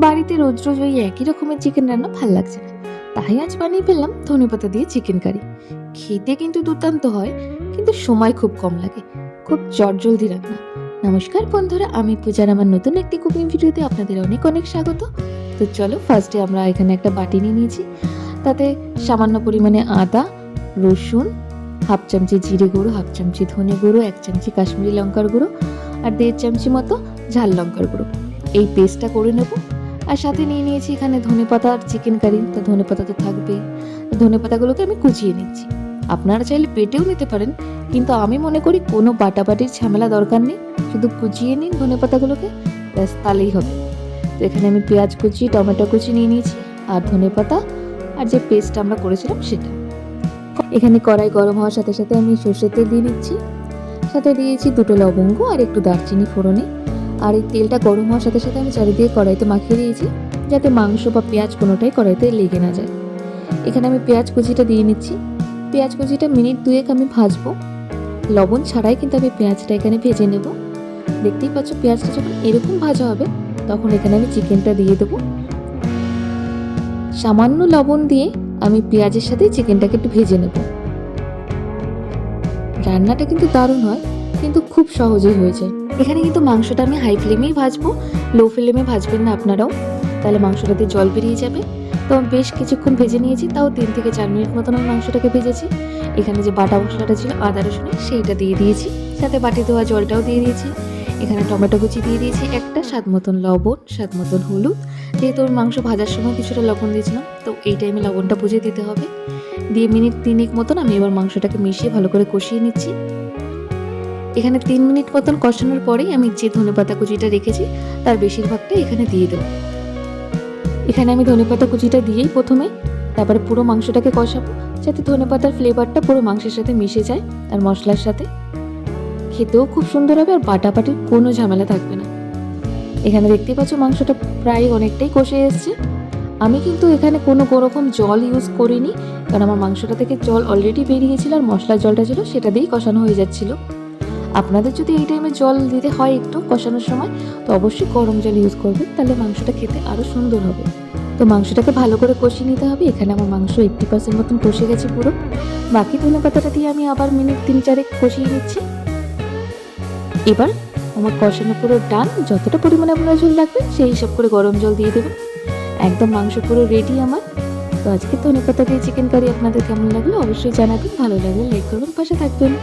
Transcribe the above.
বাড়িতে রোজ রোজ ওই একই রকমের চিকেন রান্না ভাল লাগছে না, তাই আজ বানিয়ে ফেললাম ধনেপাতা দিয়ে চিকেন কারি। খেতে কিন্তু দুর্দান্ত হয়, কিন্তু সময় খুব কম লাগে, খুব চটজলদি রান্না। নমস্কার বন্ধুরা, আমি পূজার আমার নতুন একটি কুকিং ভিডিওতে আপনাদের অনেক অনেক স্বাগত। তো চলো, ফার্স্টে আমরা এখানে একটা বাটি নিয়ে নিয়েছি, তাতে সামান্য পরিমাণে আদা, রসুন, হাফ চামচি জিরে গুঁড়ো, হাফ চামচি ধনে গুঁড়ো, 1 চামচি কাশ্মীরি লঙ্কার গুঁড়ো আর 1.5 চামচি মতো ঝাল লঙ্কার গুঁড়ো, এই পেস্টটা করে নেব। আর সাথে নিয়ে নিয়েছি এখানে ধনেপাতা আর চিকেন কারি, তো ধনেপাতা তো থাকবেই। ধনেপাতাগুলোকে আমি কুচিয়ে নিচ্ছি। আপনারা চাইলে বেটেও নিতে পারেন, কিন্তু আমি মনে করি কোনো বাটাবাটির ঝামেলা দরকার নেই, শুধু কুচিয়ে নিন ধনেপাতাগুলোকে, ব্যাস তাহলেই হবে। তো এখানে আমি পেঁয়াজ কুচি, টমেটো কুচি নিয়ে নিয়েছি, আর ধনেপাতা আর যে পেস্ট আমরা করেছিলাম সেটা। এখানে কড়াই গরম হওয়ার সাথে সাথে আমি সর্ষের তেল দিয়ে নিচ্ছি, সাথে দিয়েছি 2টো লবঙ্গ আর একটু দারচিনি ফোড়নে। আর এই তেলটা গরম হওয়ার সাথে সাথে আমি চারিদিকে কড়াইতে মাখিয়ে দিয়েছি, যাতে মাংস বা পেঁয়াজ কোনোটাই কড়াইতে লেগে না যায়। এখানে আমি পেঁয়াজ কুচিটা দিয়ে নিচ্ছি। পেঁয়াজ কুচিটা মিনিট 2 আমি ভাজবো, লবণ ছাড়াই কিন্তু আমি পেঁয়াজটা এখানে ভেজে নেব। দেখতেই পাচ্ছ, পেঁয়াজটা যখন এরকম ভাজা হবে তখন এখানে আমি চিকেনটা দিয়ে দেবো। সামান্য লবণ দিয়ে আমি পেঁয়াজের সাথে চিকেনটাকে একটু ভেজে নেব। রান্নাটা কিন্তু দারুণ হয়, কিন্তু খুব সহজেই হয়ে যায়। এখানে কিন্তু মাংসটা আমি হাই ফ্লেমেই ভাজবো, লো ফ্লেমে ভাজবেন না আপনারাও, তাহলে মাংসটাতে জল বেরিয়ে যাবে। তো আমি বেশ কিছুক্ষণ ভেজে নিয়েছি, তাও 3 থেকে 4 মিনিট মতন আমি মাংসটাকে ভেজেছি। এখানে যে বাটা মশলাটা ছিল আদা রসুনের, সেইটা দিয়ে দিয়েছি, সাথে বাটি ধোয়া জলটাও দিয়ে দিয়েছি। এখানে টমেটো কুচি দিয়ে দিয়েছি একটা, স্বাদ মতন লবণ, স্বাদ মতন হলুদ। যেহেতু মাংস ভাজার সময় কিছুটা লবণ দিয়েছিলাম, তো এই টাইমে লবণটা বুঝে দিতে হবে। দিয়ে মিনিট 3 মতন আমি এবার মাংসটাকে মিশিয়ে ভালো করে কষিয়ে নিচ্ছি। এখানে 3 মিনিট মতন কষানোর পরেই আমি যে ধনেপাতা কুচিটা রেখেছি তার বেশিরভাগটা এখানে দিয়ে দেবো। এখানে আমি ধনেপাতা কুচিটা দিয়েই প্রথমে, তারপরে পুরো মাংসটাকে কষাবো, যাতে ধনেপাতার ফ্লেভারটা পুরো মাংসের সাথে মিশে যায় আর মশলার সাথে। খেতেও খুব সুন্দর হবে আর বাটাবাটির কোনো ঝামেলা থাকবে না। এখানে দেখতেই পাচ্ছ মাংসটা প্রায় অনেকটাই কষে এসছে। আমি কিন্তু এখানে কোনো রকম জল ইউজ করিনি, কারণ আমার মাংসটা থেকে জল অলরেডি বেরিয়েছিল আর মশলার জলটা ছিল সেটা দিয়েই কষানো হয়ে যাচ্ছিল। আপনাদের যদি এই টাইমে জল দিতে হয় একটু কষানোর সময়, তো অবশ্যই গরম জল ইউজ করবেন, তাহলে মাংসটা খেতে আরও সুন্দর হবে। তো মাংসটাকে ভালো করে কষিয়ে নিতে হবে। এখানে আমার মাংস 80% মতন কষে গেছে পুরো। বাকি ধনেপাতাটা দিয়ে আমি আবার মিনিট 3-4 কষিয়ে নিচ্ছি। এবার আমার কষানো পুরো ডান। যতটা পরিমাণে আপনারা ঝোল রাখবেন সেই হিসাব করে গরম জল দিয়ে দেবেন। একদম মাংস পুরো রেডি আমার। তো আজকে ধনেপাতা দিয়ে চিকেন কারি আপনাদের কেমন লাগলো অবশ্যই জানাবেন। ভালো লাগলে লাইক করবেন, পাশে থাকবেন।